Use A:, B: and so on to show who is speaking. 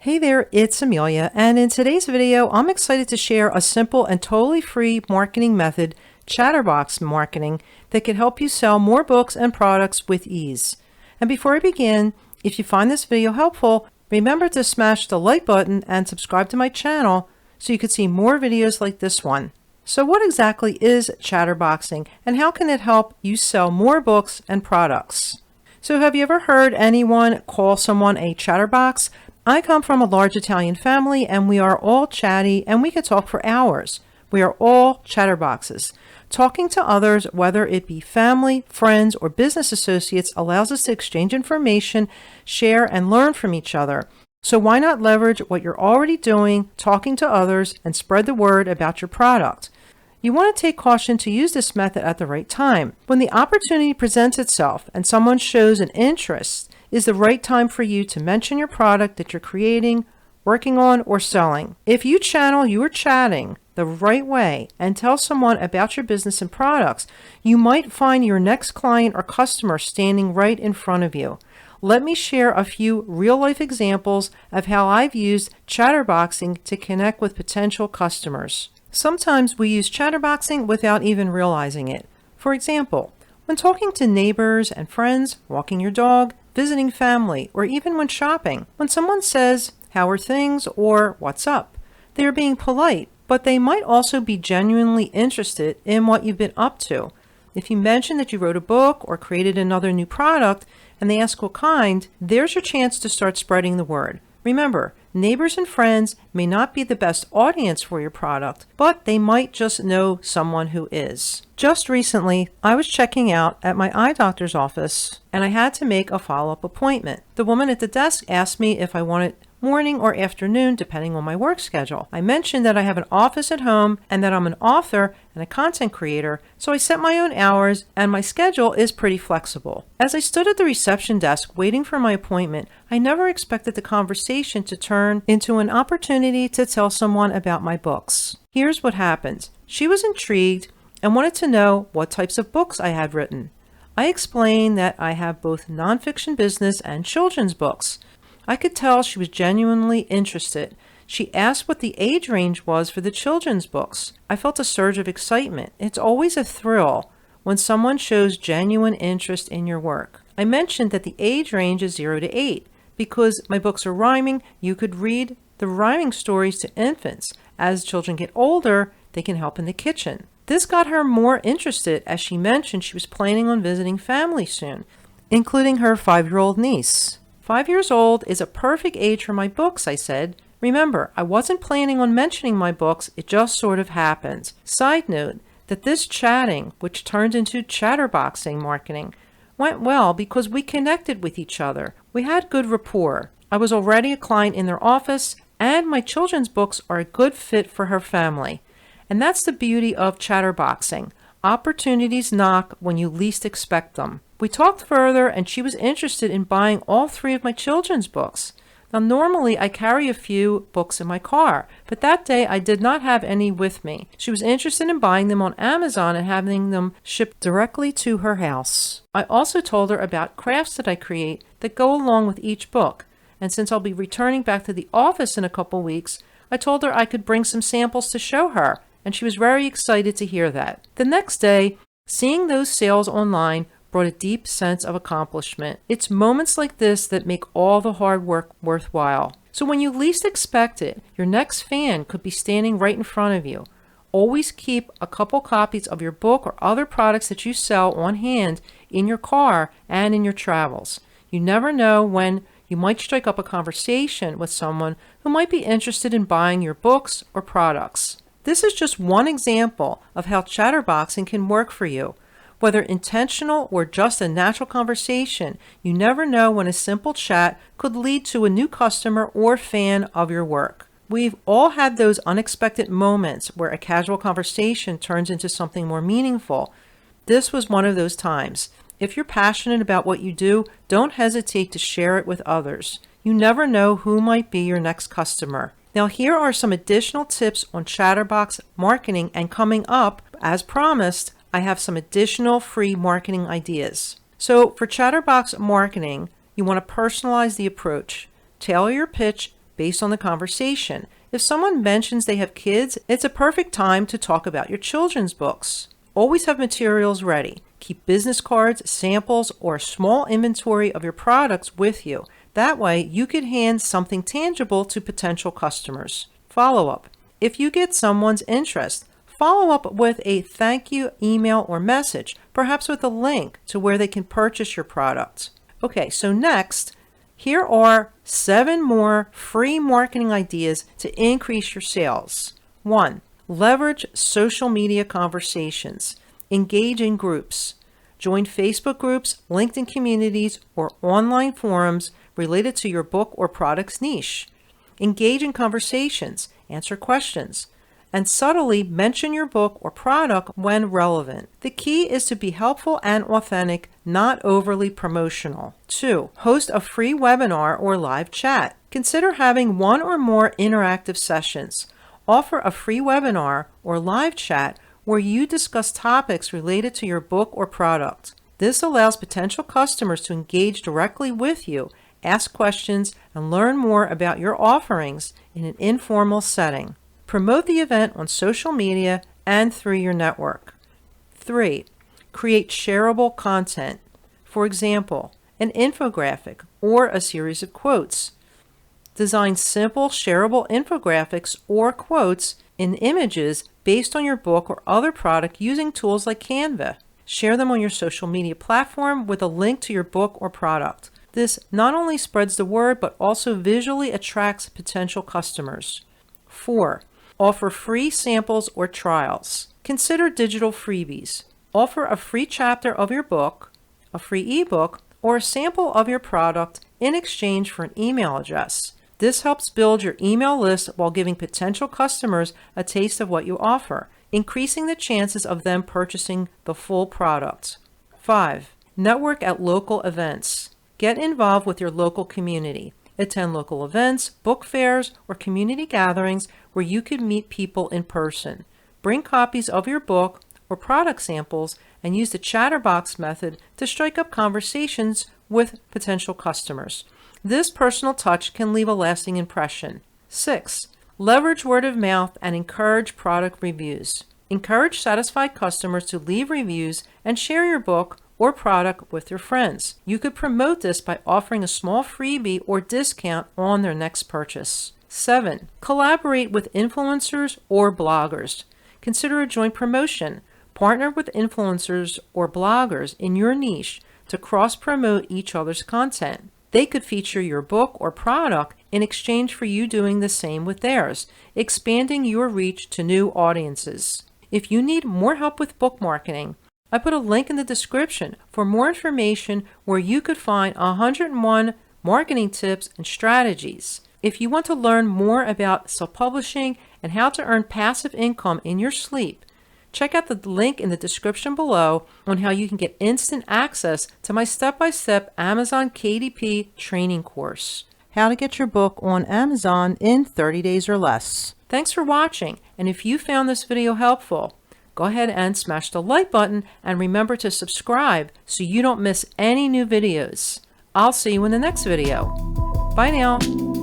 A: Hey there, it's Amelia, and in today's video, I'm excited to share a simple and totally free marketing method, Chatterbox marketing, that can help you sell more books and products with ease. And before I begin, if you find this video helpful, remember to smash the like button and subscribe to my channel so you can see more videos like this one. So what exactly is Chatterboxing, and how can it help you sell more books and products? So have you ever heard anyone call someone a chatterbox? I come from a large Italian family, and we are all chatty, and we could talk for hours. We are all chatterboxes. Talking to others, whether it be family, friends, or business associates, allows us to exchange information, share, and learn from each other. So why not leverage what you're already doing, talking to others, and spread the word about your product? You want to take caution to use this method at the right time. When the opportunity presents itself and someone shows an interest, is the right time for you to mention your product that you're creating, working on, or selling. If you channel your chatting the right way and tell someone about your business and products, you might find your next client or customer standing right in front of you. Let me share a few real-life examples of how I've used chatterboxing to connect with potential customers. Sometimes we use chatterboxing without even realizing it. For example, when talking to neighbors and friends, walking your dog, visiting family, or even when shopping, when someone says, "How are things?" or "What's up?" they are being polite, but they might also be genuinely interested in what you've been up to. If you mention that you wrote a book or created another new product and they ask what kind, there's your chance to start spreading the word. Remember, neighbors and friends may not be the best audience for your product, but they might just know someone who is. Just recently, I was checking out at my eye doctor's office, and I had to make a follow-up appointment. The woman at the desk asked me if I wanted morning or afternoon, depending on my work schedule. I mentioned that I have an office at home and that I'm an author and a content creator, so I set my own hours and my schedule is pretty flexible. As I stood at the reception desk waiting for my appointment, I never expected the conversation to turn into an opportunity to tell someone about my books. Here's what happened. She was intrigued and wanted to know what types of books I had written. I explained that I have both nonfiction business and children's books. I could tell she was genuinely interested. She asked what the age range was for the children's books. I felt a surge of excitement. It's always a thrill when someone shows genuine interest in your work. I mentioned that the age range is 0 to 8. Because my books are rhyming, you could read the rhyming stories to infants. As children get older, they can help in the kitchen. This got her more interested, as she mentioned she was planning on visiting family soon, including her 5-year-old niece. 5 years old is a perfect age for my books, I said. Remember, I wasn't planning on mentioning my books, it just sort of happened. Side note, that this chatting, which turned into chatterboxing marketing, went well because we connected with each other. We had good rapport. I was already a client in their office, and my children's books are a good fit for her family. And that's the beauty of chatterboxing. Opportunities knock when you least expect them. We talked further, and she was interested in buying all 3 of my children's books. Now, normally I carry a few books in my car, but that day I did not have any with me. She was interested in buying them on Amazon and having them shipped directly to her house. I also told her about crafts that I create that go along with each book. And since I'll be returning back to the office in a couple weeks, I told her I could bring some samples to show her, and she was very excited to hear that. The next day, seeing those sales online brought a deep sense of accomplishment. It's moments like this that make all the hard work worthwhile. So when you least expect it, your next fan could be standing right in front of you. Always keep a couple copies of your book or other products that you sell on hand in your car and in your travels. You never know when you might strike up a conversation with someone who might be interested in buying your books or products. This is just one example of how chatterboxing can work for you. Whether intentional or just a natural conversation, you never know when a simple chat could lead to a new customer or fan of your work. We've all had those unexpected moments where a casual conversation turns into something more meaningful. This was one of those times. If you're passionate about what you do, don't hesitate to share it with others. You never know who might be your next customer. Now, here are some additional tips on Chatterbox marketing, and coming up, as promised, I have some additional free marketing ideas. So for Chatterbox marketing, you want to personalize the approach. Tailor your pitch based on the conversation. If someone mentions they have kids, it's a perfect time to talk about your children's books. Always have materials ready. Keep business cards, samples, or a small inventory of your products with you. That way, you could hand something tangible to potential customers. Follow-up. If you get someone's interest, follow up with a thank you email or message, perhaps with a link to where they can purchase your product. Okay, so next, here are 7 more free marketing ideas to increase your sales. 1. Leverage social media conversations. Engage in groups. Join Facebook groups, LinkedIn communities, or online forums related to your book or product's niche. Engage in conversations, answer questions, and subtly mention your book or product when relevant. The key is to be helpful and authentic, not overly promotional. 2. Host a free webinar or live chat. Consider having 1 or more interactive sessions. Offer a free webinar or live chat where you discuss topics related to your book or product. This allows potential customers to engage directly with you, ask questions, and learn more about your offerings in an informal setting. Promote the event on social media and through your network. 3. Create shareable content. For example, an infographic or a series of quotes. Design simple shareable infographics or quotes in images based on your book or other product using tools like Canva. Share them on your social media platform with a link to your book or product. This not only spreads the word but also visually attracts potential customers. 4. Offer free samples or trials. Consider digital freebies. Offer a free chapter of your book, a free ebook, or a sample of your product in exchange for an email address. This helps build your email list while giving potential customers a taste of what you offer, increasing the chances of them purchasing the full product. 5. Network at local events. Get involved with your local community. Attend local events, book fairs, or community gatherings where you can meet people in person. Bring copies of your book or product samples and use the Chatterbox method to strike up conversations with potential customers. This personal touch can leave a lasting impression. 6. Leverage word of mouth and encourage product reviews. Encourage satisfied customers to leave reviews and share your book or product with your friends. You could promote this by offering a small freebie or discount on their next purchase. 7. Collaborate with influencers or bloggers. Consider a joint promotion. Partner with influencers or bloggers in your niche to cross-promote each other's content. They could feature your book or product in exchange for you doing the same with theirs, expanding your reach to new audiences. If you need more help with book marketing, I put a link in the description for more information where you could find 101 marketing tips and strategies. If you want to learn more about self-publishing and how to earn passive income in your sleep, check out the link in the description below on how you can get instant access to my step-by-step Amazon KDP training course. How to get your book on Amazon in 30 days or less. Thanks for watching, and if you found this video helpful, go ahead and smash the like button and remember to subscribe so you don't miss any new videos. I'll see you in the next video. Bye now.